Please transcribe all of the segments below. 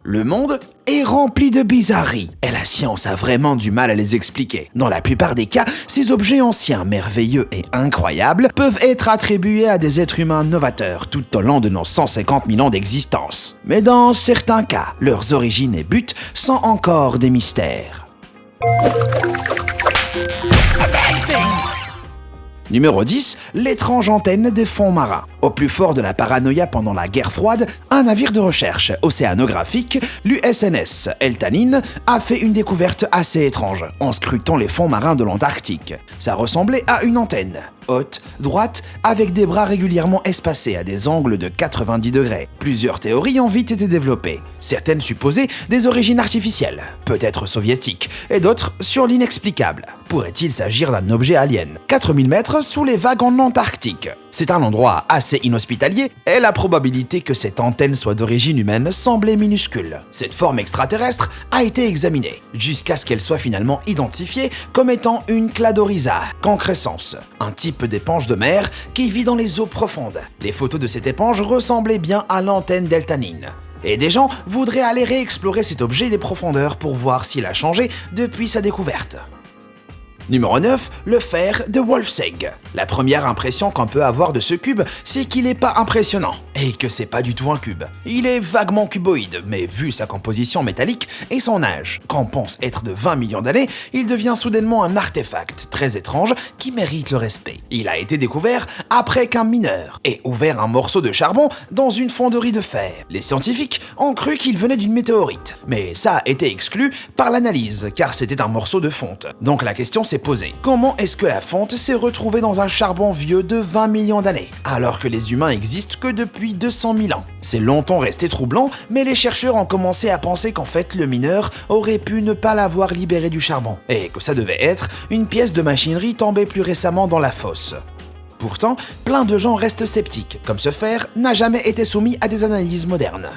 Le monde est rempli de bizarreries, et la science a vraiment du mal à les expliquer. Dans la plupart des cas, ces objets anciens, merveilleux et incroyables peuvent être attribués à des êtres humains novateurs tout au long de nos 150 000 ans d'existence. Mais dans certains cas, leurs origines et buts sont encore des mystères. Numéro 10, l'étrange antenne des fonds marins. Au plus fort de la paranoïa pendant la guerre froide, un navire de recherche océanographique, l'USNS Eltanin, a fait une découverte assez étrange en scrutant les fonds marins de l'Antarctique. Ça ressemblait à une antenne, haute, droite, avec des bras régulièrement espacés à des angles de 90 degrés. Plusieurs théories ont vite été développées. Certaines supposaient des origines artificielles, peut-être soviétiques, et d'autres sur l'inexplicable. Pourrait-il s'agir d'un objet alien 4000 mètres sous les vagues en Antarctique. C'est un endroit assez inhospitalier et la probabilité que cette antenne soit d'origine humaine semblait minuscule. Cette forme extraterrestre a été examinée jusqu'à ce qu'elle soit finalement identifiée comme étant une Cladorhiza concrescens, un type d'éponge de mer qui vit dans les eaux profondes. Les photos de cette éponge ressemblaient bien à l'antenne d'Eltanin. Et des gens voudraient aller réexplorer cet objet des profondeurs pour voir s'il a changé depuis sa découverte. Numéro 9, le fer de Wolfsegg. La première impression qu'on peut avoir de ce cube, c'est qu'il n'est pas impressionnant, et que c'est pas du tout un cube. Il est vaguement cuboïde, mais vu sa composition métallique et son âge, qu'on pense être de 20 millions d'années, il devient soudainement un artefact très étrange qui mérite le respect. Il a été découvert après qu'un mineur ait ouvert un morceau de charbon dans une fonderie de fer. Les scientifiques ont cru qu'il venait d'une météorite, mais ça a été exclu par l'analyse, car c'était un morceau de fonte. Donc la question s'est posée. Comment est-ce que la fonte s'est retrouvée dans un charbon vieux de 20 millions d'années, alors que les humains existent que depuis 200 000 ans? C'est longtemps resté troublant, mais les chercheurs ont commencé à penser qu'en fait le mineur aurait pu ne pas l'avoir libéré du charbon, et que ça devait être une pièce de machinerie tombée plus récemment dans la fosse. Pourtant, plein de gens restent sceptiques, comme ce fer n'a jamais été soumis à des analyses modernes.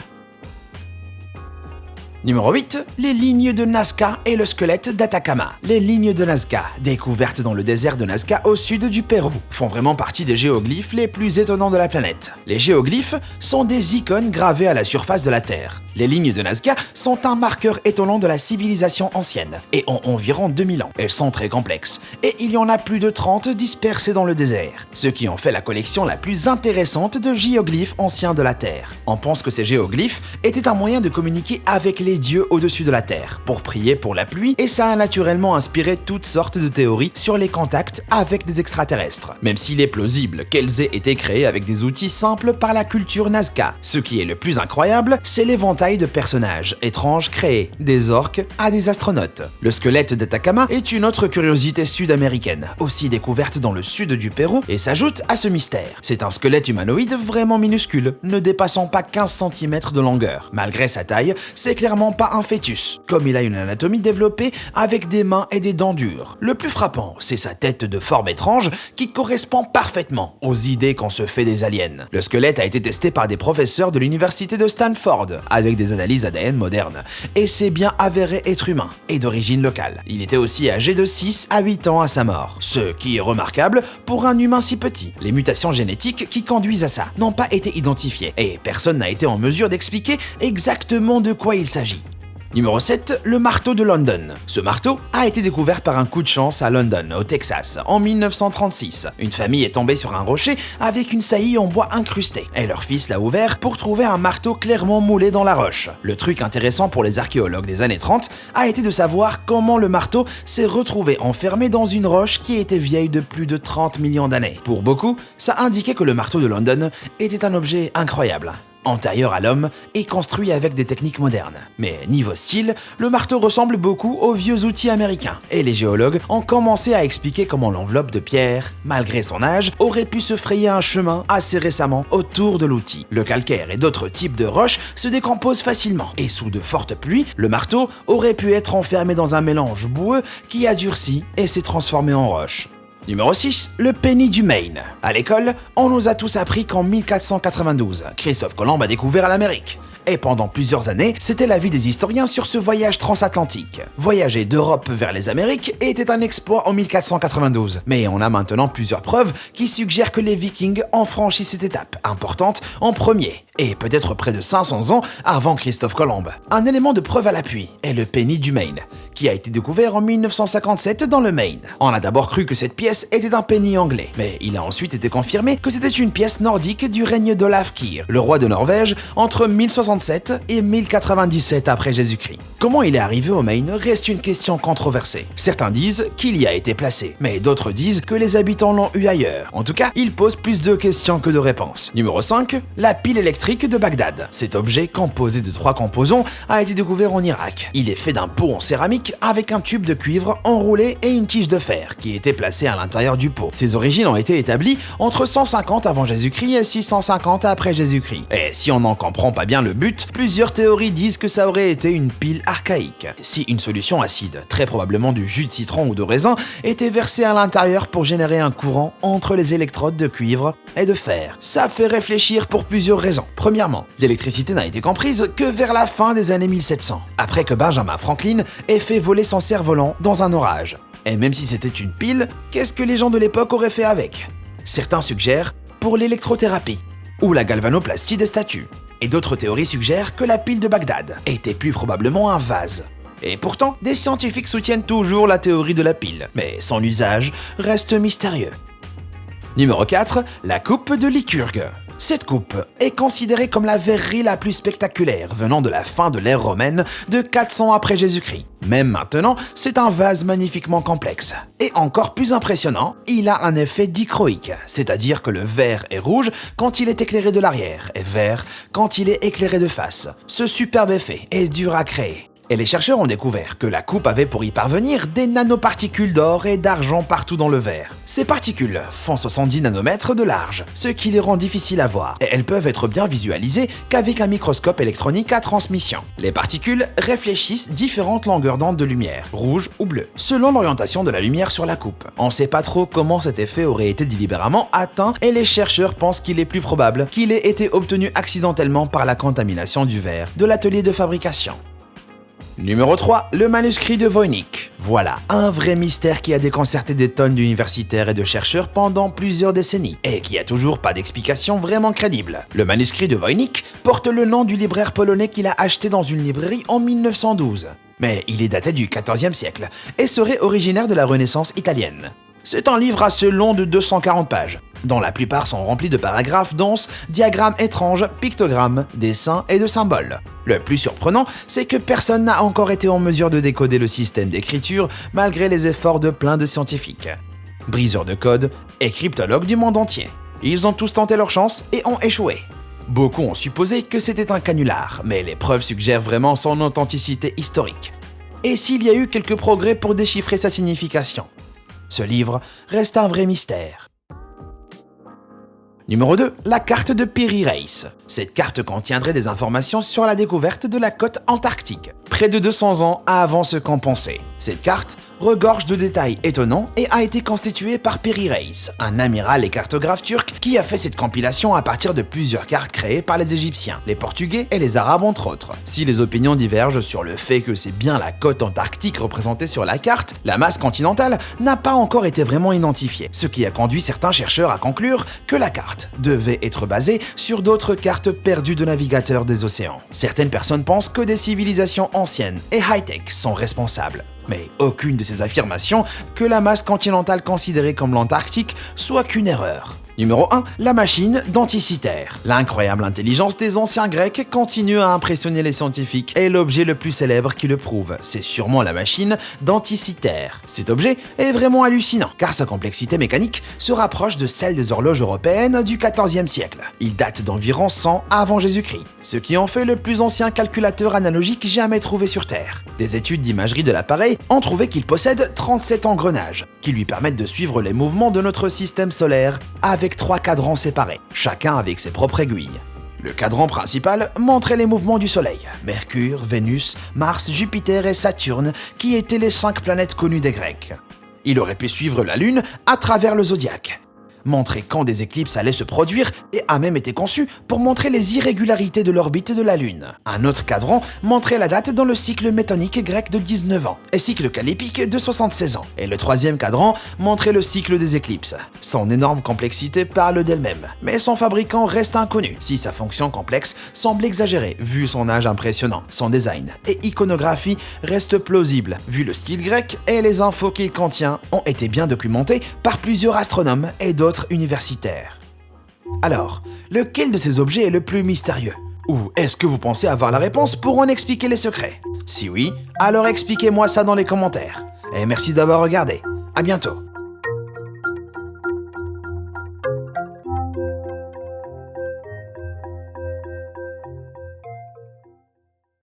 Numéro 8, les lignes de Nazca et le squelette d'Atacama. Les lignes de Nazca, découvertes dans le désert de Nazca au sud du Pérou, font vraiment partie des géoglyphes les plus étonnants de la planète. Les géoglyphes sont des icônes gravées à la surface de la Terre. Les lignes de Nazca sont un marqueur étonnant de la civilisation ancienne et ont environ 2000 ans. Elles sont très complexes et il y en a plus de 30 dispersées dans le désert, ce qui en fait la collection la plus intéressante de géoglyphes anciens de la Terre. On pense que ces géoglyphes étaient un moyen de communiquer avec les dieux au-dessus de la Terre, pour prier pour la pluie, et ça a naturellement inspiré toutes sortes de théories sur les contacts avec des extraterrestres. Même s'il est plausible qu'elles aient été créées avec des outils simples par la culture Nazca. Ce qui est le plus incroyable, c'est l'éventail de personnages étranges créés, des orques à des astronautes. Le squelette d'Atacama est une autre curiosité sud-américaine, aussi découverte dans le sud du Pérou, et s'ajoute à ce mystère. C'est un squelette humanoïde vraiment minuscule, ne dépassant pas 15 cm de longueur. Malgré sa taille, c'est clairement pas un fœtus, comme il a une anatomie développée avec des mains et des dents dures. Le plus frappant, c'est sa tête de forme étrange qui correspond parfaitement aux idées qu'on se fait des aliens. Le squelette a été testé par des professeurs de l'université de Stanford avec des analyses ADN modernes, et c'est bien avéré être humain et d'origine locale. Il était aussi âgé de 6 à 8 ans à sa mort, ce qui est remarquable pour un humain si petit. Les mutations génétiques qui conduisent à ça n'ont pas été identifiées, et personne n'a été en mesure d'expliquer exactement de quoi il s'agit. Numéro 7, le marteau de London. Ce marteau a été découvert par un coup de chance à London, au Texas, en 1936. Une famille est tombée sur un rocher avec une saillie en bois incrustée, et leur fils l'a ouvert pour trouver un marteau clairement moulé dans la roche. Le truc intéressant pour les archéologues des années 30 a été de savoir comment le marteau s'est retrouvé enfermé dans une roche qui était vieille de plus de 30 millions d'années. Pour beaucoup, ça indiquait que le marteau de London était un objet incroyable, antérieur à l'homme et construit avec des techniques modernes. Mais niveau style, le marteau ressemble beaucoup aux vieux outils américains, et les géologues ont commencé à expliquer comment l'enveloppe de pierre, malgré son âge, aurait pu se frayer un chemin assez récemment autour de l'outil. Le calcaire et d'autres types de roches se décomposent facilement, et sous de fortes pluies, le marteau aurait pu être enfermé dans un mélange boueux qui a durci et s'est transformé en roche. Numéro 6, le penny du Maine. À l'école, on nous a tous appris qu'en 1492, Christophe Colomb a découvert l'Amérique. Et pendant plusieurs années, c'était l'avis des historiens sur ce voyage transatlantique. Voyager d'Europe vers les Amériques était un exploit en 1492. Mais on a maintenant plusieurs preuves qui suggèrent que les Vikings ont franchi cette étape importante en premier, et peut-être près de 500 ans avant Christophe Colomb. Un élément de preuve à l'appui est le penny du Maine, qui a été découvert en 1957 dans le Maine. On a d'abord cru que cette pièce était un penny anglais, mais il a ensuite été confirmé que c'était une pièce nordique du règne d'Olaf Kyr, le roi de Norvège, entre 1067 et 1097 après Jésus-Christ. Comment il est arrivé au Maine reste une question controversée. Certains disent qu'il y a été placé, mais d'autres disent que les habitants l'ont eu ailleurs. En tout cas, il pose plus de questions que de réponses. Numéro 5, la pile électrique de Bagdad. Cet objet, composé de 3 composants, a été découvert en Irak. Il est fait d'un pot en céramique avec un tube de cuivre enroulé et une tige de fer qui était placée à l'intérieur du pot. Ses origines ont été établies entre 150 avant Jésus-Christ et 650 après Jésus-Christ. Et si on n'en comprend pas bien le but, plusieurs théories disent que ça aurait été une pile archaïque. Si une solution acide, très probablement du jus de citron ou de raisin, était versée à l'intérieur pour générer un courant entre les électrodes de cuivre et de fer. Ça fait réfléchir pour plusieurs raisons. Premièrement, l'électricité n'a été comprise que vers la fin des années 1700, après que Benjamin Franklin ait fait voler son cerf-volant dans un orage. Et même si c'était une pile, qu'est-ce que les gens de l'époque auraient fait avec? Certains suggèrent pour l'électrothérapie ou la galvanoplastie des statues. Et d'autres théories suggèrent que la pile de Bagdad était plus probablement un vase. Et pourtant, des scientifiques soutiennent toujours la théorie de la pile, mais son usage reste mystérieux. Numéro 4, la coupe de Lycurgue. Cette coupe est considérée comme la verrerie la plus spectaculaire venant de la fin de l'ère romaine de 400 après Jésus-Christ. Même maintenant, c'est un vase magnifiquement complexe. Et encore plus impressionnant, il a un effet dichroïque, c'est-à-dire que le verre est rouge quand il est éclairé de l'arrière et vert quand il est éclairé de face. Ce superbe effet est dur à créer. Et les chercheurs ont découvert que la coupe avait pour y parvenir des nanoparticules d'or et d'argent partout dans le verre. Ces particules font 70 nanomètres de large, ce qui les rend difficiles à voir, et elles peuvent être bien visualisées qu'avec un microscope électronique à transmission. Les particules réfléchissent différentes longueurs d'onde de lumière, rouge ou bleu, selon l'orientation de la lumière sur la coupe. On ne sait pas trop comment cet effet aurait été délibérément atteint, et les chercheurs pensent qu'il est plus probable qu'il ait été obtenu accidentellement par la contamination du verre de l'atelier de fabrication. Numéro 3, le manuscrit de Voynich. Voilà, un vrai mystère qui a déconcerté des tonnes d'universitaires et de chercheurs pendant plusieurs décennies, et qui a toujours pas d'explication vraiment crédible. Le manuscrit de Voynich porte le nom du libraire polonais qu'il a acheté dans une librairie en 1912. Mais il est daté du XIVe siècle, et serait originaire de la Renaissance italienne. C'est un livre assez long de 240 pages, dont la plupart sont remplis de paragraphes denses, diagrammes étranges, pictogrammes, dessins et de symboles. Le plus surprenant, c'est que personne n'a encore été en mesure de décoder le système d'écriture malgré les efforts de plein de scientifiques, briseurs de code et cryptologues du monde entier. Ils ont tous tenté leur chance et ont échoué. Beaucoup ont supposé que c'était un canular, mais les preuves suggèrent vraiment son authenticité historique. Et s'il y a eu quelques progrès pour déchiffrer sa signification? Ce livre reste un vrai mystère. Numéro 2, la carte de Piri Reis. Cette carte contiendrait des informations sur la découverte de la côte antarctique, près de 200 ans avant ce qu'on pensait. Cette carte regorge de détails étonnants et a été constituée par Piri Reis, un amiral et cartographe turc qui a fait cette compilation à partir de plusieurs cartes créées par les Égyptiens, les Portugais et les Arabes entre autres. Si les opinions divergent sur le fait que c'est bien la côte antarctique représentée sur la carte, la masse continentale n'a pas encore été vraiment identifiée, ce qui a conduit certains chercheurs à conclure que la carte devait être basée sur d'autres cartes perdues de navigateurs des océans. Certaines personnes pensent que des civilisations anciennes et high-tech sont responsables. Mais aucune de ces affirmations que la masse continentale considérée comme l'Antarctique soit qu'une erreur. Numéro 1, la machine d'Anticythère. L'incroyable intelligence des anciens Grecs continue à impressionner les scientifiques et l'objet le plus célèbre qui le prouve, c'est sûrement la machine d'Anticythère. Cet objet est vraiment hallucinant car sa complexité mécanique se rapproche de celle des horloges européennes du XIVe siècle. Il date d'environ 100 avant Jésus-Christ, ce qui en fait le plus ancien calculateur analogique jamais trouvé sur Terre. Des études d'imagerie de l'appareil ont trouvé qu'il possède 37 engrenages qui lui permettent de suivre les mouvements de notre système solaire avec 3 cadrans séparés, chacun avec ses propres aiguilles. Le cadran principal montrait les mouvements du Soleil, Mercure, Vénus, Mars, Jupiter et Saturne, qui étaient les 5 planètes connues des Grecs. Il aurait pu suivre la Lune à travers le zodiaque. montrait quand des éclipses allaient se produire et a même été conçu pour montrer les irrégularités de l'orbite de la Lune. Un autre cadran montrait la date dans le cycle métonique grec de 19 ans et cycle calépique de 76 ans. Et le troisième cadran montrait le cycle des éclipses. Son énorme complexité parle d'elle-même, mais son fabricant reste inconnu, si sa fonction complexe semble exagérée vu son âge impressionnant. Son design et iconographie restent plausibles, vu le style grec, et les infos qu'il contient ont été bien documentées par plusieurs astronomes et d'autres universitaires. Alors, lequel de ces objets est le plus mystérieux? Ou est-ce que vous pensez avoir la réponse pour en expliquer les secrets? Si oui, alors expliquez-moi ça dans les commentaires. Et merci d'avoir regardé. À bientôt.